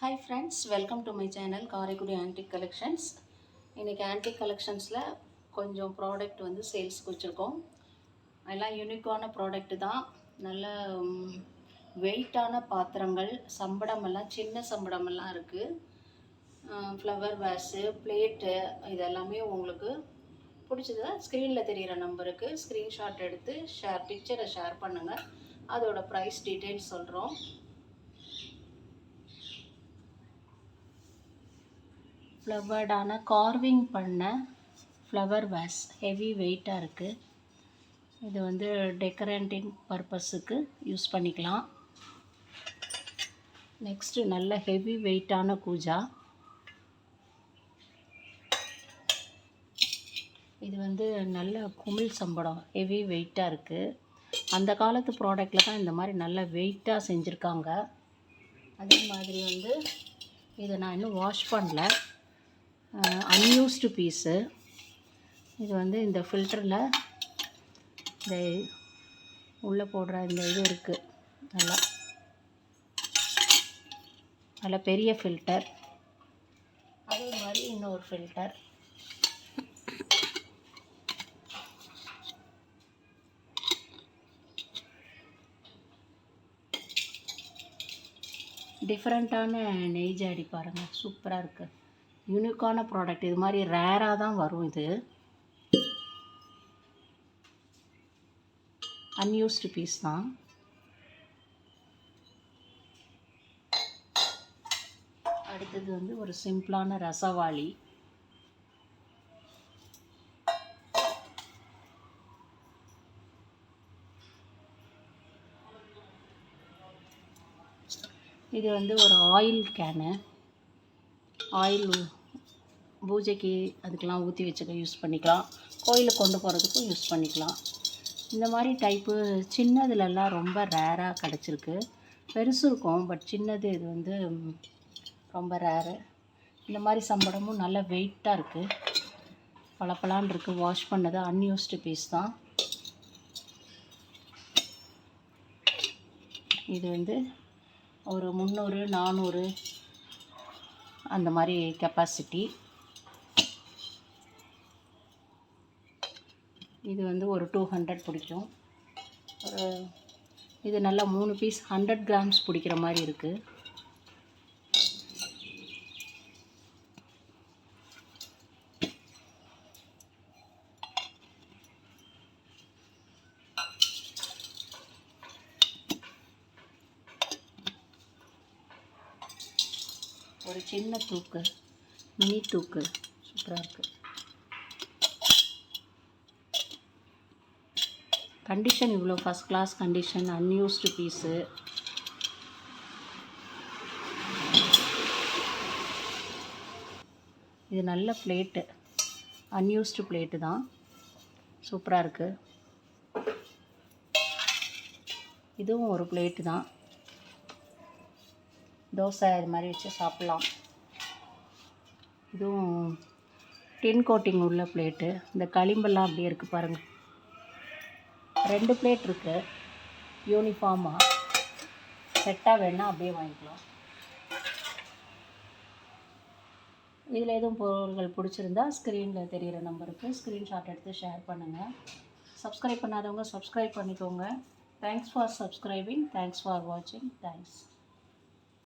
Hi friends, welcome to my channel Karaikudi antique collections. இன்றைக்கி antique கலெக்ஷன்ஸில் கொஞ்சம் product வந்து சேல்ஸுக்கு வச்சுருக்கோம். எல்லாம் யூனிக்கான ப்ராடக்ட்டு தான். நல்ல வெயிட்டான பாத்திரங்கள், சம்படமெல்லாம் சின்ன சம்படமெல்லாம் இருக்குது. ஃப்ளவர் வேஸு, பிளேட்டு, இதெல்லாமே உங்களுக்கு பிடிச்சதா ஸ்க்ரீனில் தெரிகிற நம்பருக்கு ஸ்க்ரீன்ஷாட் எடுத்து பிக்சரை ஷேர் பண்ணுங்கள். அதோட ப்ரைஸ் டீட்டெயில்ஸ் சொல்கிறோம். ஃப்ளவர்டான கார்விங் பண்ண ஃப்ளவர் வேஸ் ஹெவி வெயிட்டாக இருக்குது. இது வந்து டெக்கரேட்டிங் பர்பஸுக்கு யூஸ் பண்ணிக்கலாம். நெக்ஸ்ட்டு நல்ல ஹெவி வெயிட்டான கூஜா. இது வந்து நல்ல குமிழ் சம்படம், ஹெவி வெயிட்டாக இருக்குது. அந்த காலத்து ப்ராடக்டில் தான் இந்த மாதிரி நல்ல வெயிட்டாக செஞ்சுருக்காங்க. அதே மாதிரி வந்து இதை நான் இன்னும் வாஷ் பண்ணல, அன்யூஸ்டு பீஸு. இது வந்து இந்த ஃபில்டரில் இந்த உள்ளே போடுற இந்த இது இருக்குது, நல்லா பெரிய ஃபில்டர். அதே மாதிரி இன்னொரு ஃபில்டர். டிஃப்ரெண்ட்டான நெய் ஜாடி பாருங்கள், சூப்பராக இருக்குது. யூனிக்கான ப்ராடக்ட். இது மாதிரி ரேராக தான் வரும். இது அன்யூஸ்டு பீஸ் தான். அடுத்தது வந்து ஒரு சிம்பிளான ரசவாளி. இது வந்து ஒரு ஆயில் கேனு. ஆயில் பூஜைக்கு அதுக்கெலாம் ஊற்றி வச்சுக்க யூஸ் பண்ணிக்கலாம். கோயிலுக்கு கொண்டு போகிறதுக்கும் யூஸ் பண்ணிக்கலாம். இந்த மாதிரி டைப்பு சின்னதுலலாம் ரொம்ப ரேராக கிடச்சிருக்கு. பெருசு இருக்கும், பட் சின்னது இது வந்து ரொம்ப ரேரு. இந்த மாதிரி சம்படமும் நல்ல வெயிட்டாக இருக்குது, பளபளன்னு இருக்குது. வாஷ் பண்ணது அன்யூஸ்டு பீஸ் தான். இது வந்து ஒரு 300 400 அந்த மாதிரி கெப்பாசிட்டி. இது வந்து ஒரு 200 பிடிக்கும். இது நல்லா 3 பீஸ் 100 கிராம்ஸ் பிடிக்கிற மாதிரி இருக்குது. ஒரு சின்ன தூக்கு, மினி தூக்கு, சூப்பராக இருக்குது. கண்டிஷன் இவ்வளோ first class condition, unused piece. இது நல்ல பிளேட்டு, அன்யூஸ்டு பிளேட்டு தான், சூப்பராக இருக்குது. இதுவும் ஒரு பிளேட்டு தான். தோசை இது மாதிரி வச்சு சாப்பிட்லாம். இதுவும் டின் கோட்டிங் உள்ள பிளேட்டு. இந்த களிம்பெல்லாம் அப்படியே இருக்குது பாருங்கள். 2 பிளேட் இருக்குது யூனிஃபார்மாக. செட்டாக வேணால் அப்படியே வாங்கிக்கலாம். இதில் எதுவும் பொருள்கள் பிடிச்சிருந்தா ஸ்க்ரீனில் தெரிகிற நம்பருக்கு ஸ்க்ரீன்ஷாட் எடுத்து ஷேர் பண்ணுங்கள். சப்ஸ்கிரைப் பண்ணாதவங்க சப்ஸ்கிரைப் பண்ணிக்கோங்க. Thanks for subscribing. Thanks for வாட்சிங். தேங்க்ஸ்.